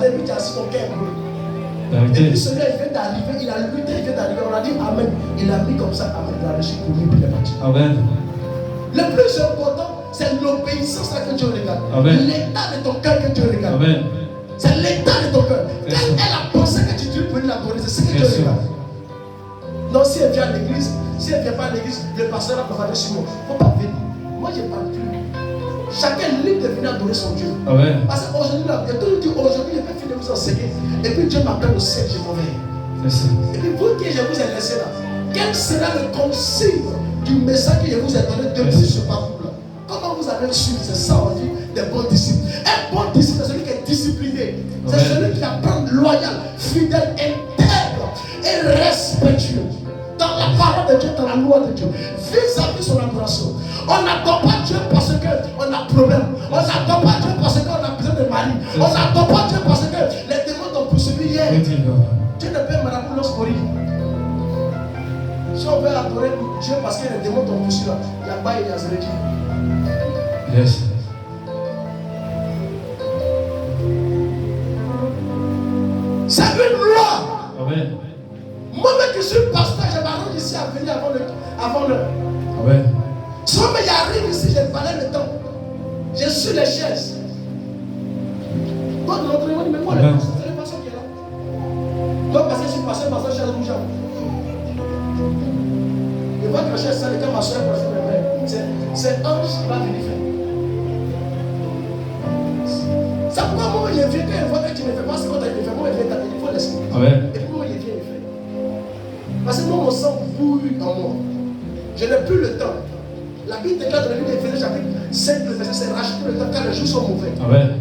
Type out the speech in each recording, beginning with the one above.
matin, il a assis ton cœur brûlé. Et puis celui-là, il vient d'arriver, il a lutté, il vient d'arriver. On a dit Amen. Il a mis comme ça, Amen. Il a reçu pour lui, puis il est parti. Amen. Le plus important, c'est l'obéissance à que Dieu regarde. L'état de ton cœur que Dieu regarde. Amen. C'est l'état de ton cœur. Quelle est la pensée que tu dis pour l'adorer? C'est ce que Dieu regarde. Non, si elle vient à l'église, si elle ne vient pas à l'église, le pasteur va parler sur moi. Il ne faut pas venir. Moi, je ne parle plus. Chacun est libre de venir adorer son Dieu. Amen. Parce qu'aujourd'hui, aujourd'hui, je vais finir de vous enseigner. Et puis Dieu m'appelle au ciel, je m'en vais. Et puis vous que je vous ai laissé là, quel sera le consigne du message que je vous ai donné depuis ce parcours-là? Comment vous avez su? C'est ça, on dit, des bons disciples. Un bon disciple, c'est celui qui est discipliné. C'est celui qui apprend loyal, fidèle, intègre et respectueux. Dans la parole de Dieu, dans la loi de Dieu, vis-à-vis son adoration. On n'adore pas Dieu parce qu'on a problème. On n'adore pas Dieu parce qu'on a besoin de mari. On n'adore pas Dieu parce que les démons t'ont poursuivi hier. Dieu ne peut pas pour l'oscorie. Si on veut adorer Dieu parce que les démons t'ont poursuivi, il y a pas, il y a zéro. Yes. C'est une loi. Amen. Moi-même qui suis pasteur, je m'arrange ici à venir avant l'heure. Amen. Si on arrive ici, je valais le temps. Je suis les chaises. Donc, l'entraînement, mais moi, c'est le pasteur qui est là. Donc, parce que je suis pasteur, chaise rouge. Je vois que la chaise, c'est quand ma soeur est passée, c'est Ange qui va venir faire. C'est pourquoi moi, je viens quand il voit que tu ne fais pas ce qu'on t'a dit, moi, je viens il faut laisser. Et puis, moi, je viens le faire. Parce que moi, mon sang bouille en moi. Je n'ai plus le temps. La Bible déclare dans le livre d'Éphésiens chapitre 5, le verset, c'est racheter le temps car les jours sont mauvais. Amen.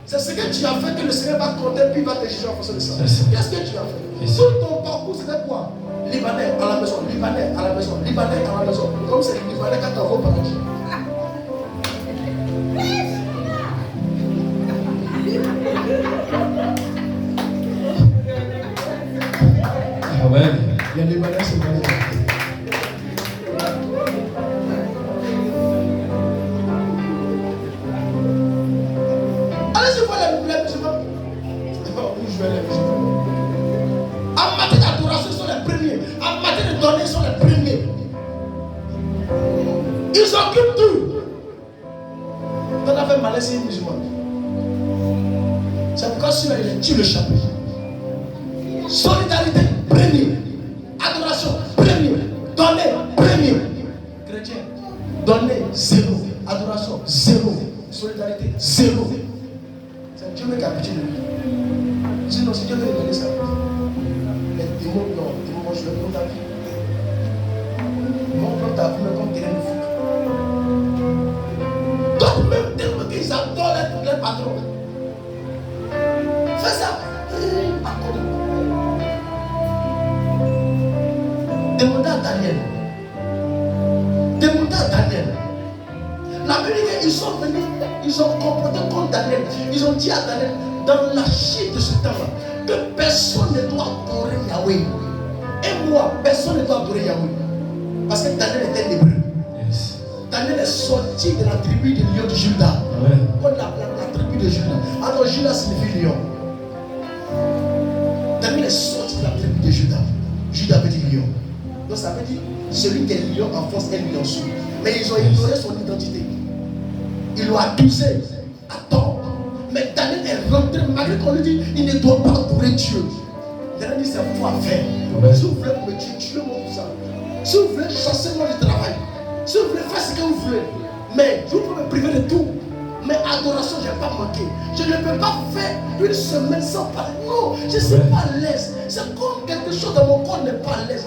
C'est ce que tu as fait que le Seigneur va compter puis il va te juger en fonction de ça. Qu'est-ce que tu as fait? Tout ton parcours, c'était quoi? Libanais à la maison, Libanais à la maison, Libanais à la maison. Comme c'est les Libanais quand tu envoies par Dieu. Amen. Les Libanais, c'est pas les en matière d'adoration, ils sont les premiers. En matière de donner, ils sont les premiers. Ils occupent tout. On a fait malin, c'est musulman. C'est pourquoi celui-là, il tue le chapitre. Solidarité, premier. Adoration, premier. Donner, premier. Chrétien, donner, zéro. Adoration, zéro. Solidarité, zéro. C'est Dieu qui a pitié de lui. Sinon, si Dieu veut donner ça, les démons, non, les démons vont jouer contre ta vie. Ils vont prendre ta vie, mais comme terrain de foot. Donc, même tellement qu'ils adorent les patrons. Fais ça. Demandez à Daniel. Demandez à Daniel. La vérité, ils sont venus, ils ont comporté contre Daniel. Ils ont dit à Daniel, dans la chute de ce temps-là, que personne ne doit adorer Yahweh. Et moi, personne ne doit adorer Yahweh. Parce que Daniel était hébreu. Yes. Daniel est sorti de la tribu de lion de Juda. Qu'on appelle la tribu de Juda. Alors Juda signifie lion. Daniel est sorti de la tribu de Juda. Juda veut dire lion. Donc ça veut dire celui qui est lion en force est lion sous. Mais ils ont ignoré son identité. Ils l'ont accusé à tort. Mais Daniel est rentré, malgré qu'on lui dit il ne doit pas adorer Dieu. Daniel dit c'est vous à faire. Si vous voulez me tuer, tuez-moi pour ça. Si vous voulez chasser moi du travail. Si vous voulez faire ce que vous voulez. Mais je peux me priver de tout. Mais adoration, je n'ai pas manqué. Je ne peux pas faire une semaine sans parler. Non, je ne suis pas à l'aise. C'est comme quelque chose dans mon corps n'est pas à l'aise.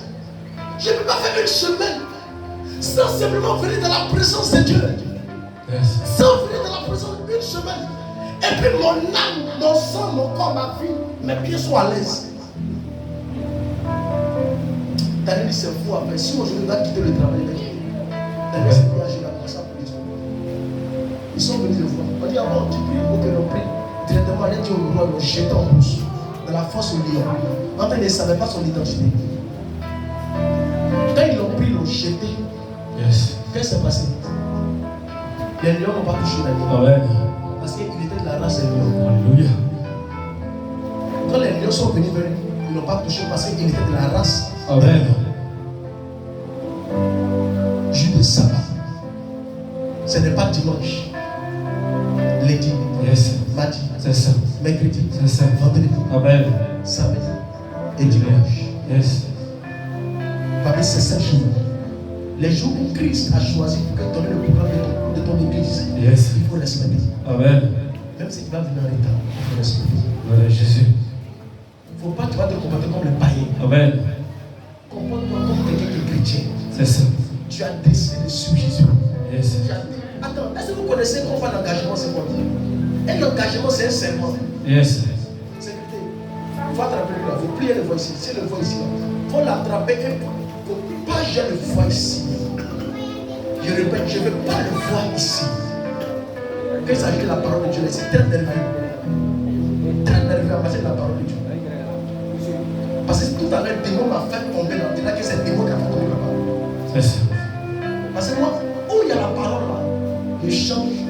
Je ne peux pas faire une semaine sans simplement venir dans la présence de Dieu. Yes. Sans venir dans la présence une semaine. Et puis mon âme, mon sang, mon corps, ma vie, mes pieds sont à l'aise. Daniel dit c'est fou après. Si aujourd'hui on va quitter le travail, Daniel s'est mis à agir après ça pour les autres. Ils sont venus le voir. On dit avant, tu pries pour que l'on prie. Directement, on a dit au roi, on jette en bouche. De la force au lion. En fait, ils ne savaient pas son identité. Quand ils l'ont pris, ils l'ont jeté. Yes. Qu'est-ce qui s'est passé? Les lions n'ont pas touché la lion. Parce qu'il était de la race des lions. Alléluia. lions sont venus vers lui. Ils n'ont pas touché parce qu'il était de la race. Amen. Jour de sabbat. Ce n'est pas dimanche. Lundi. Yes. Mardi. C'est ça. Mercredi. C'est ça. Vendredi. Amen. Samedi. Et dimanche. Yes. Parmi ces 7 jours, les jours où Christ a choisi pour donner le programme de ton église, Yes. il faut respecter. Amen. Même si tu vas venir en retard, il faut respecter. Voilà Jésus. Il ne faut pas que tu vas te comporter comme le païen. Amen. Comporte-toi comme quelqu'un qui est chrétien. C'est ça. Tu as décidé de suivre Jésus. Yes. Attends, est-ce que vous connaissez qu'on fait l'engagement, c'est quoi? Un engagement, c'est un serment. Yes. Sécurité. Il faut attraper le là. Il faut plier le voix ici. C'est le voix ici. Il faut l'attraper et il ne faut pas j'ai le voix ici. Je répète, je ne veux pas le voir ici. Quand il s'agit de la parole de Dieu, c'est très nerveux. Très nerveux à passer de la parole de Dieu. Parce que tout à l'heure, le démon m'a fait tomber là. C'est là que c'est le démon qui a fait tomber la parole. C'est ça. Parce que moi, où il y a la parole là, je change